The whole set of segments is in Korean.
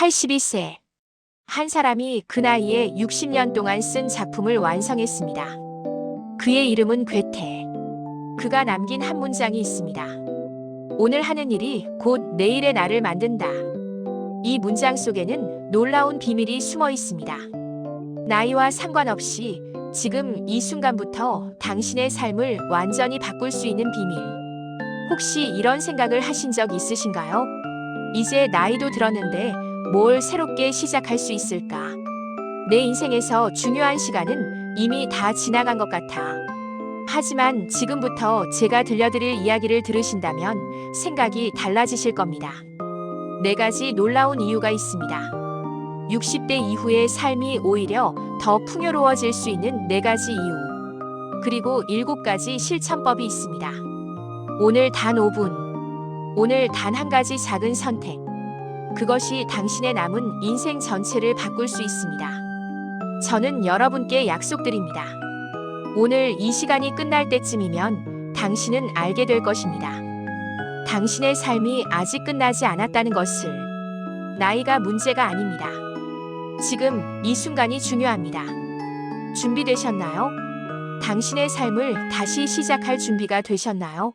82세. 한 사람이 그 나이에 60년 동안 쓴 작품을 완성했습니다. 그의 이름은 괴테. 그가 남긴 한 문장이 있습니다. 오늘 하는 일이 곧 내일의 나를 만든다. 이 문장 속에는 놀라운 비밀이 숨어 있습니다. 나이와 상관없이 지금 이 순간부터 당신의 삶을 완전히 바꿀 수 있는 비밀. 혹시 이런 생각을 하신 적 있으신가요? 이제 나이도 들었는데 뭘 새롭게 시작할 수 있을까? 내 인생에서 중요한 시간은 이미 다 지나간 것 같아. 하지만 지금부터 제가 들려드릴 이야기를 들으신다면 생각이 달라지실 겁니다. 4가지 놀라운 이유가 있습니다. 60대 이후의 삶이 오히려 더 풍요로워질 수 있는 4가지 이유. 그리고 7가지 실천법이 있습니다. 오늘 단 5분. 오늘 단 한 가지 작은 선택. 그것이 당신의 남은 인생 전체를 바꿀 수 있습니다. 저는 여러분께 약속드립니다. 오늘 이 시간이 끝날 때쯤이면 당신은 알게 될 것입니다. 당신의 삶이 아직 끝나지 않았다는 것을. 나이가 문제가 아닙니다. 지금 이 순간이 중요합니다. 준비되셨나요? 당신의 삶을 다시 시작할 준비가 되셨나요?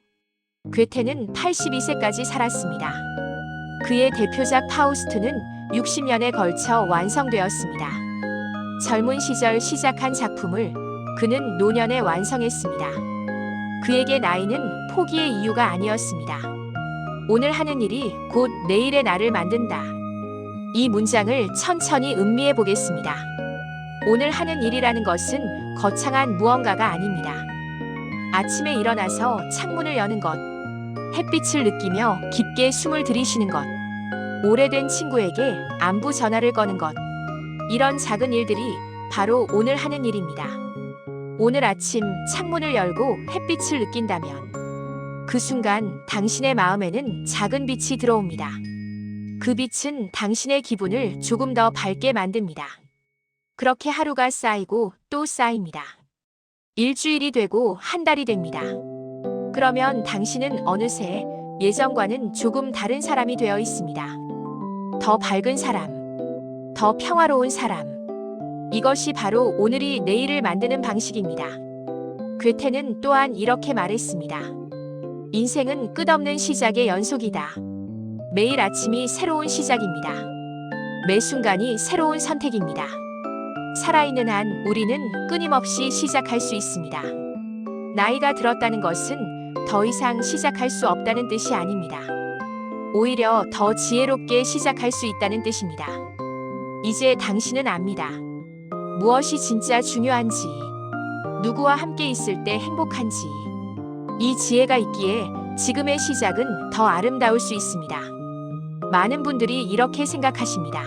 괴테는 82세까지 살았습니다. 그의 대표작 파우스트는 60년에 걸쳐 완성되었습니다. 젊은 시절 시작한 작품을 그는 노년에 완성했습니다. 그에게 나이는 포기의 이유가 아니었습니다. 오늘 하는 일이 곧 내일의 나를 만든다. 이 문장을 천천히 음미해 보겠습니다. 오늘 하는 일이라는 것은 거창한 무언가가 아닙니다. 아침에 일어나서 창문을 여는 것, 햇빛을 느끼며 깊게 숨을 들이쉬는 것, 오래된 친구에게 안부 전화를 거는 것, 이런 작은 일들이 바로 오늘 하는 일입니다. 오늘 아침 창문을 열고 햇빛을 느낀다면 그 순간 당신의 마음에는 작은 빛이 들어옵니다. 그 빛은 당신의 기분을 조금 더 밝게 만듭니다. 그렇게 하루가 쌓이고 또 쌓입니다. 일주일이 되고 한 달이 됩니다. 그러면 당신은 어느새 예전과는 조금 다른 사람이 되어 있습니다. 더 밝은 사람, 더 평화로운 사람. 이것이 바로 오늘이 내일을 만드는 방식입니다. 괴테는 또한 이렇게 말했습니다. 인생은 끝없는 시작의 연속이다. 매일 아침이 새로운 시작입니다. 매 순간이 새로운 선택입니다. 살아있는 한 우리는 끊임없이 시작할 수 있습니다. 나이가 들었다는 것은 더 이상 시작할 수 없다는 뜻이 아닙니다. 오히려 더 지혜롭게 시작할 수 있다는 뜻입니다. 이제 당신은 압니다. 무엇이 진짜 중요한지, 누구와 함께 있을 때 행복한지. 이 지혜가 있기에 지금의 시작은 더 아름다울 수 있습니다. 많은 분들이 이렇게 생각하십니다.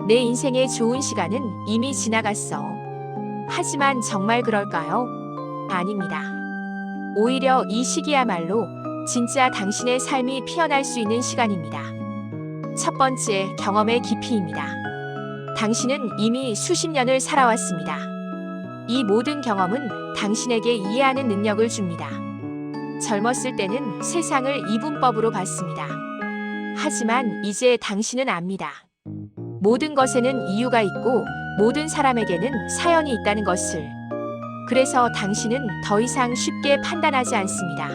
내 인생의 좋은 시간은 이미 지나갔어. 하지만 정말 그럴까요? 아닙니다. 오히려 이 시기야말로 진짜 당신의 삶이 피어날 수 있는 시간입니다. 첫 번째, 경험의 깊이입니다. 당신은 이미 수십 년을 살아왔습니다. 이 모든 경험은 당신에게 이해하는 능력을 줍니다. 젊었을 때는 세상을 이분법으로 봤습니다. 하지만 이제 당신은 압니다. 모든 것에는 이유가 있고 모든 사람에게는 사연이 있다는 것을. 그래서 당신은 더 이상 쉽게 판단하지 않습니다.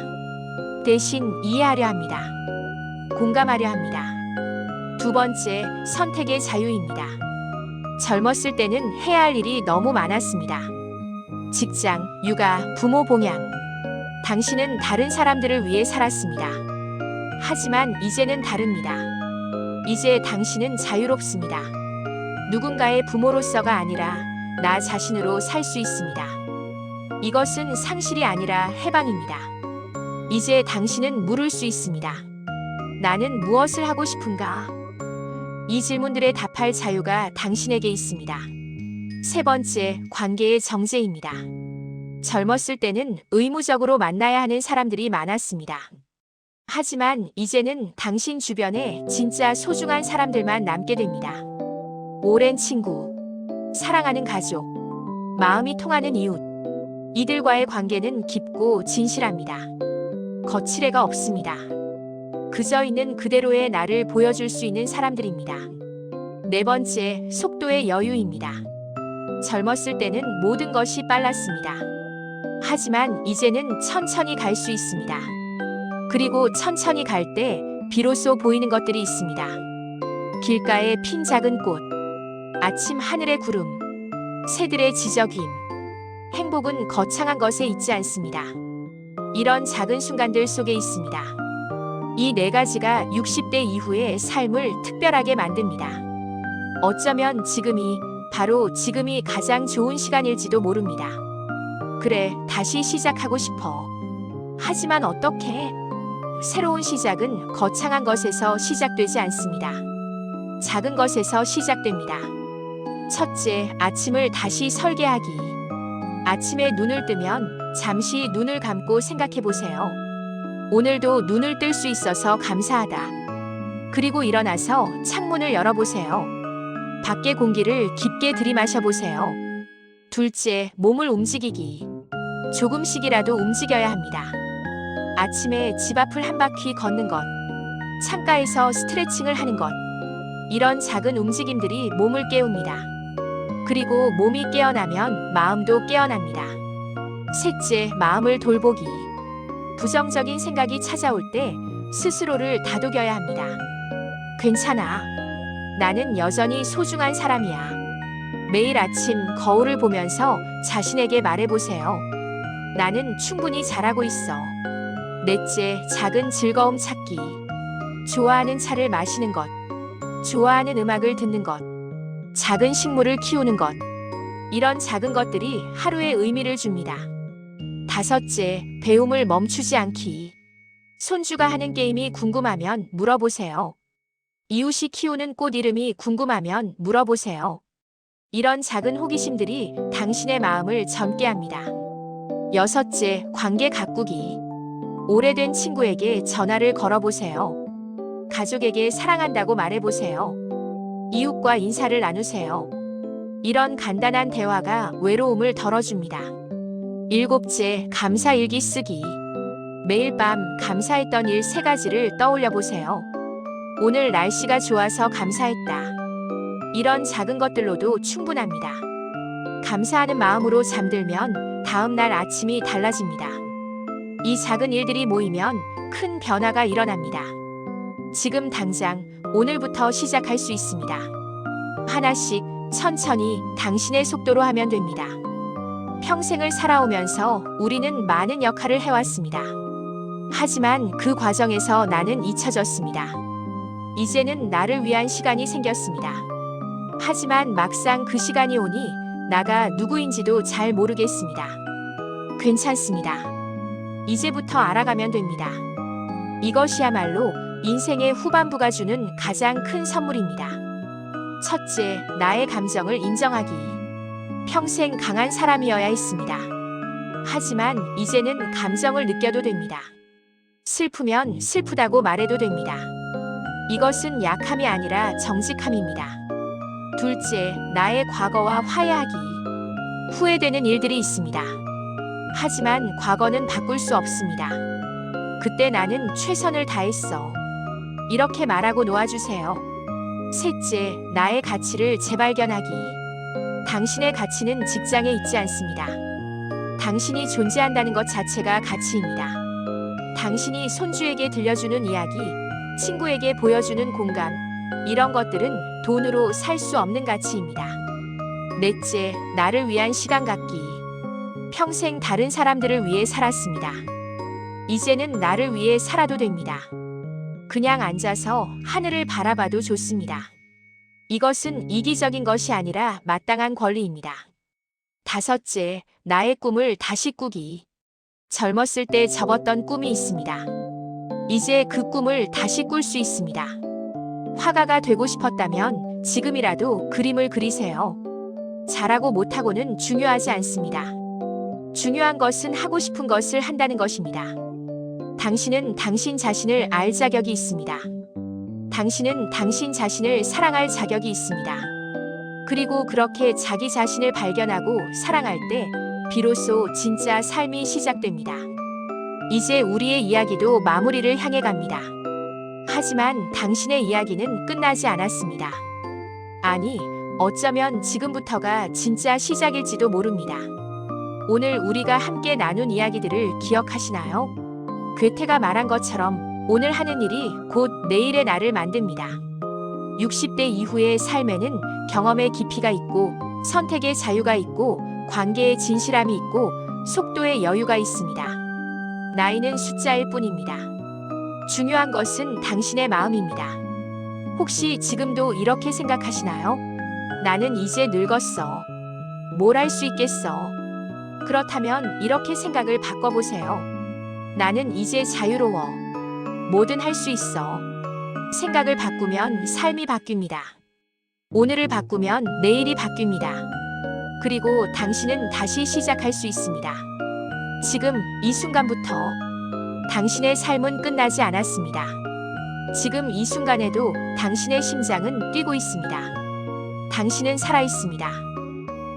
대신 이해하려 합니다. 공감하려 합니다. 두 번째, 선택의 자유입니다. 젊었을 때는 해야 할 일이 너무 많았습니다. 직장, 육아, 부모 봉양. 당신은 다른 사람들을 위해 살았습니다. 하지만 이제는 다릅니다. 이제 당신은 자유롭습니다. 누군가의 부모로서가 아니라 나 자신으로 살 수 있습니다. 이것은 상실이 아니라 해방입니다. 이제 당신은 물을 수 있습니다. 나는 무엇을 하고 싶은가? 이 질문들에 답할 자유가 당신에게 있습니다. 세 번째, 관계의 정제입니다. 젊었을 때는 의무적으로 만나야 하는 사람들이 많았습니다. 하지만 이제는 당신 주변에 진짜 소중한 사람들만 남게 됩니다. 오랜 친구, 사랑하는 가족, 마음이 통하는 이웃. 이들과의 관계는 깊고 진실합니다. 거칠애가 없습니다. 그저 있는 그대로의 나를 보여줄 수 있는 사람들입니다. 네 번째, 속도의 여유입니다. 젊었을 때는 모든 것이 빨랐습니다. 하지만 이제는 천천히 갈 수 있습니다. 그리고 천천히 갈 때 비로소 보이는 것들이 있습니다. 길가에 핀 작은 꽃, 아침 하늘의 구름, 새들의 지저귀임. 행복은 거창한 것에 있지 않습니다. 이런 작은 순간들 속에 있습니다. 이 네 가지가 60대 이후의 삶을 특별하게 만듭니다. 어쩌면 바로 지금이 가장 좋은 시간일지도 모릅니다. 그래, 다시 시작하고 싶어. 하지만 어떻게? 새로운 시작은 거창한 것에서 시작되지 않습니다. 작은 것에서 시작됩니다. 첫째, 아침을 다시 설계하기. 아침에 눈을 뜨면 잠시 눈을 감고 생각해 보세요. 오늘도 눈을 뜰 수 있어서 감사하다. 그리고 일어나서 창문을 열어보세요. 밖의 공기를 깊게 들이마셔 보세요. 둘째, 몸을 움직이기. 조금씩이라도 움직여야 합니다. 아침에 집 앞을 한 바퀴 걷는 것, 창가에서 스트레칭을 하는 것, 이런 작은 움직임들이 몸을 깨웁니다. 그리고 몸이 깨어나면 마음도 깨어납니다. 셋째, 마음을 돌보기. 부정적인 생각이 찾아올 때 스스로를 다독여야 합니다. 괜찮아. 나는 여전히 소중한 사람이야. 매일 아침 거울을 보면서 자신에게 말해보세요. 나는 충분히 잘하고 있어. 넷째, 작은 즐거움 찾기. 좋아하는 차를 마시는 것, 좋아하는 음악을 듣는 것, 작은 식물을 키우는 것. 이런 작은 것들이 하루의 의미를 줍니다. 다섯째, 배움을 멈추지 않기. 손주가 하는 게임이 궁금하면 물어보세요. 이웃이 키우는 꽃 이름이 궁금하면 물어보세요. 이런 작은 호기심들이 당신의 마음을 젊게 합니다. 여섯째, 관계 가꾸기. 오래된 친구에게 전화를 걸어보세요. 가족에게 사랑한다고 말해보세요. 이웃과 인사를 나누세요. 이런 간단한 대화가 외로움을 덜어줍니다. 일곱째, 감사일기 쓰기. 매일 밤 감사했던 일 3가지를 떠올려 보세요. 오늘 날씨가 좋아서 감사했다. 이런 작은 것들로도 충분합니다. 감사하는 마음으로 잠들면 다음 날 아침이 달라집니다. 이 작은 일들이 모이면 큰 변화가 일어납니다. 지금 당장 오늘부터 시작할 수 있습니다. 하나씩 천천히 당신의 속도로 하면 됩니다. 평생을 살아오면서 우리는 많은 역할을 해왔습니다. 하지만 그 과정에서 나는 잊혀졌습니다. 이제는 나를 위한 시간이 생겼습니다. 하지만 막상 그 시간이 오니 나가 누구인지도 잘 모르겠습니다. 괜찮습니다. 이제부터 알아가면 됩니다. 이것이야말로 인생의 후반부가 주는 가장 큰 선물입니다. 첫째, 나의 감정을 인정하기. 평생 강한 사람이어야 했습니다. 하지만 이제는 감정을 느껴도 됩니다. 슬프면 슬프다고 말해도 됩니다. 이것은 약함이 아니라 정직함입니다. 둘째, 나의 과거와 화해하기. 후회되는 일들이 있습니다. 하지만 과거는 바꿀 수 없습니다. 그때 나는 최선을 다했어. 이렇게 말하고 놓아주세요. 셋째, 나의 가치를 재발견하기. 당신의 가치는 직장에 있지 않습니다. 당신이 존재한다는 것 자체가 가치입니다. 당신이 손주에게 들려주는 이야기, 친구에게 보여주는 공감, 이런 것들은 돈으로 살 수 없는 가치입니다. 넷째, 나를 위한 시간 갖기. 평생 다른 사람들을 위해 살았습니다. 이제는 나를 위해 살아도 됩니다. 그냥 앉아서 하늘을 바라봐도 좋습니다. 이것은 이기적인 것이 아니라 마땅한 권리입니다. 다섯째, 나의 꿈을 다시 꾸기. 젊었을 때 접었던 꿈이 있습니다. 이제 그 꿈을 다시 꿀 수 있습니다. 화가가 되고 싶었다면 지금이라도 그림을 그리세요. 잘하고 못하고는 중요하지 않습니다. 중요한 것은 하고 싶은 것을 한다는 것입니다. 당신은 당신 자신을 알 자격이 있습니다. 당신은 당신 자신을 사랑할 자격이 있습니다. 그리고 그렇게 자기 자신을 발견하고 사랑할 때 비로소 진짜 삶이 시작됩니다. 이제 우리의 이야기도 마무리를 향해 갑니다. 하지만 당신의 이야기는 끝나지 않았습니다. 아니, 어쩌면 지금부터가 진짜 시작일지도 모릅니다. 오늘 우리가 함께 나눈 이야기들을 기억하시나요? 괴테가 말한 것처럼 오늘 하는 일이 곧 내일의 나를 만듭니다. 60대 이후의 삶에는 경험의 깊이가 있고 선택의 자유가 있고 관계의 진실함이 있고 속도의 여유가 있습니다. 나이는 숫자일 뿐입니다. 중요한 것은 당신의 마음입니다. 혹시 지금도 이렇게 생각하시나요? 나는 이제 늙었어. 뭘 할 수 있겠어. 그렇다면 이렇게 생각을 바꿔보세요. 나는 이제 자유로워. 뭐든 할 수 있어. 생각을 바꾸면 삶이 바뀝니다. 오늘을 바꾸면 내일이 바뀝니다. 그리고 당신은 다시 시작할 수 있습니다. 지금 이 순간부터 당신의 삶은 끝나지 않았습니다. 지금 이 순간에도 당신의 심장은 뛰고 있습니다. 당신은 살아있습니다.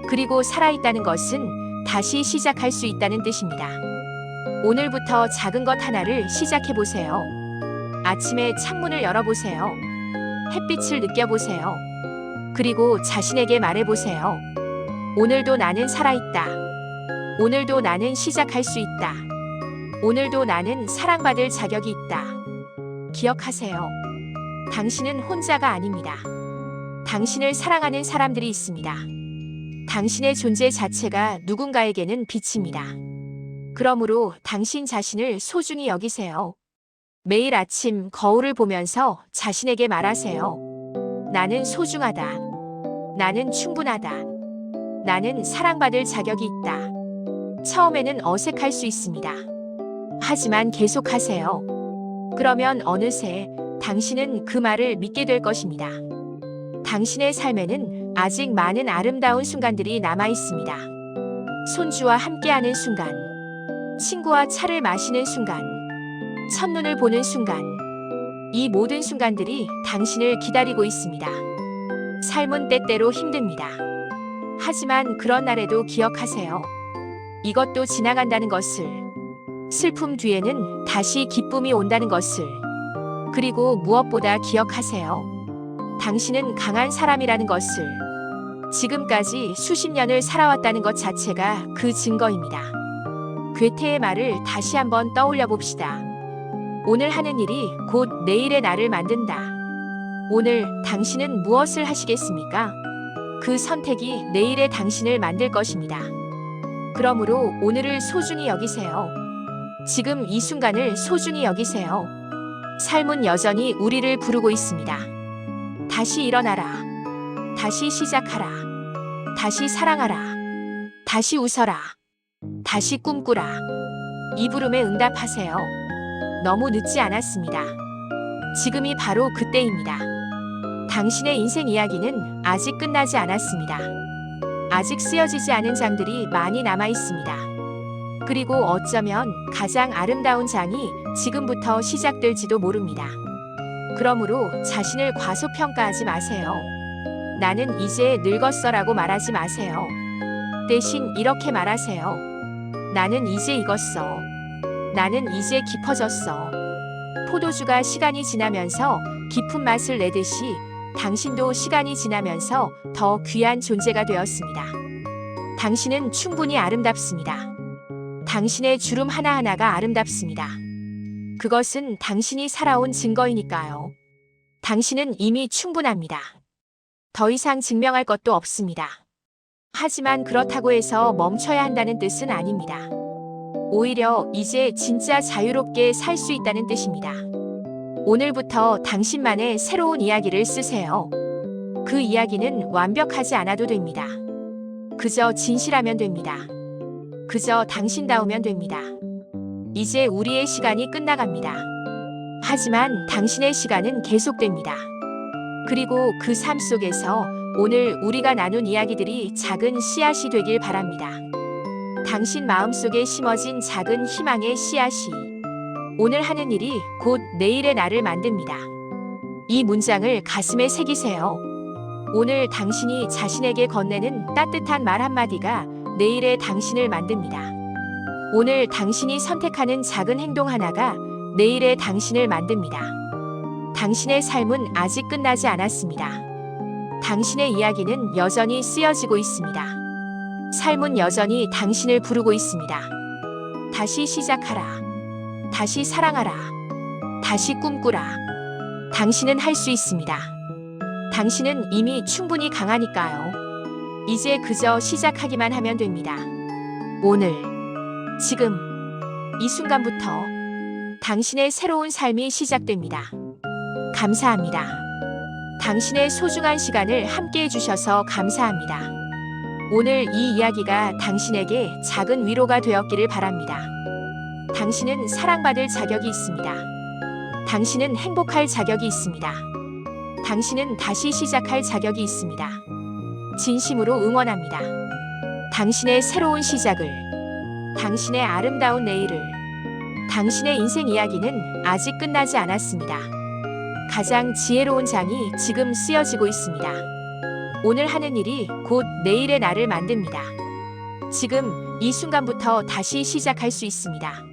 그리고 살아있다는 것은 다시 시작할 수 있다는 뜻입니다. 오늘부터 작은 것 하나를 시작해보세요. 아침에 창문을 열어보세요. 햇빛을 느껴보세요. 그리고 자신에게 말해보세요. 오늘도 나는 살아있다. 오늘도 나는 시작할 수 있다. 오늘도 나는 사랑받을 자격이 있다. 기억하세요. 당신은 혼자가 아닙니다. 당신을 사랑하는 사람들이 있습니다. 당신의 존재 자체가 누군가에게는 빛입니다. 그러므로 당신 자신을 소중히 여기세요. 매일 아침 거울을 보면서 자신에게 말하세요. 나는 소중하다. 나는 충분하다. 나는 사랑받을 자격이 있다. 처음에는 어색할 수 있습니다. 하지만 계속하세요. 그러면 어느새 당신은 그 말을 믿게 될 것입니다. 당신의 삶에는 아직 많은 아름다운 순간들이 남아 있습니다. 손주와 함께하는 순간, 친구와 차를 마시는 순간, 첫눈을 보는 순간, 이 모든 순간들이 당신을 기다리고 있습니다. 삶은 때때로 힘듭니다. 하지만 그런 날에도 기억하세요. 이것도 지나간다는 것을, 슬픔 뒤에는 다시 기쁨이 온다는 것을, 그리고 무엇보다 기억하세요. 당신은 강한 사람이라는 것을, 지금까지 수십 년을 살아왔다는 것 자체가 그 증거입니다. 괴테의 말을 다시 한번 떠올려 봅시다. 오늘 하는 일이 곧 내일의 나를 만든다. 오늘 당신은 무엇을 하시겠습니까? 그 선택이 내일의 당신을 만들 것입니다. 그러므로 오늘을 소중히 여기세요. 지금 이 순간을 소중히 여기세요. 삶은 여전히 우리를 부르고 있습니다. 다시 일어나라. 다시 시작하라. 다시 사랑하라. 다시 웃어라. 다시 꿈꾸라. 이 부름에 응답하세요. 너무 늦지 않았습니다. 지금이 바로 그때입니다. 당신의 인생 이야기는 아직 끝나지 않았습니다. 아직 쓰여지지 않은 장들이 많이 남아 있습니다. 그리고 어쩌면 가장 아름다운 장이 지금부터 시작될지도 모릅니다. 그러므로 자신을 과소평가하지 마세요. 나는 이제 늙었어라고 말하지 마세요. 대신 이렇게 말하세요. 나는 이제 익었어. 나는 이제 깊어졌어. 포도주가 시간이 지나면서 깊은 맛을 내듯이 당신도 시간이 지나면서 더 귀한 존재가 되었습니다. 당신은 충분히 아름답습니다. 당신의 주름 하나하나가 아름답습니다. 그것은 당신이 살아온 증거이니까요. 당신은 이미 충분합니다. 더 이상 증명할 것도 없습니다. 하지만 그렇다고 해서 멈춰야 한다는 뜻은 아닙니다. 오히려 이제 진짜 자유롭게 살 수 있다는 뜻입니다. 오늘부터 당신만의 새로운 이야기를 쓰세요. 그 이야기는 완벽하지 않아도 됩니다. 그저 진실하면 됩니다. 그저 당신다우면 됩니다. 이제 우리의 시간이 끝나갑니다. 하지만 당신의 시간은 계속됩니다. 그리고 그 삶 속에서 오늘 우리가 나눈 이야기들이 작은 씨앗이 되길 바랍니다. 당신 마음속에 심어진 작은 희망의 씨앗이 오늘 하는 일이 곧 내일의 나를 만듭니다. 이 문장을 가슴에 새기세요. 오늘 당신이 자신에게 건네는 따뜻한 말 한마디가 내일의 당신을 만듭니다. 오늘 당신이 선택하는 작은 행동 하나가 내일의 당신을 만듭니다. 당신의 삶은 아직 끝나지 않았습니다. 당신의 이야기는 여전히 쓰여지고 있습니다. 삶은 여전히 당신을 부르고 있습니다. 다시 시작하라. 다시 사랑하라. 다시 꿈꾸라. 당신은 할 수 있습니다. 당신은 이미 충분히 강하니까요. 이제 그저 시작하기만 하면 됩니다. 오늘, 지금, 이 순간부터 당신의 새로운 삶이 시작됩니다. 감사합니다. 당신의 소중한 시간을 함께 해주셔서 감사합니다. 오늘 이 이야기가 당신에게 작은 위로가 되었기를 바랍니다. 당신은 사랑받을 자격이 있습니다. 당신은 행복할 자격이 있습니다. 당신은 다시 시작할 자격이 있습니다. 진심으로 응원합니다. 당신의 새로운 시작을, 당신의 아름다운 내일을, 당신의 인생 이야기는 아직 끝나지 않았습니다. 가장 지혜로운 장이 지금 쓰여지고 있습니다. 오늘 하는 일이 곧 내일의 나를 만듭니다. 지금 이 순간부터 다시 시작할 수 있습니다.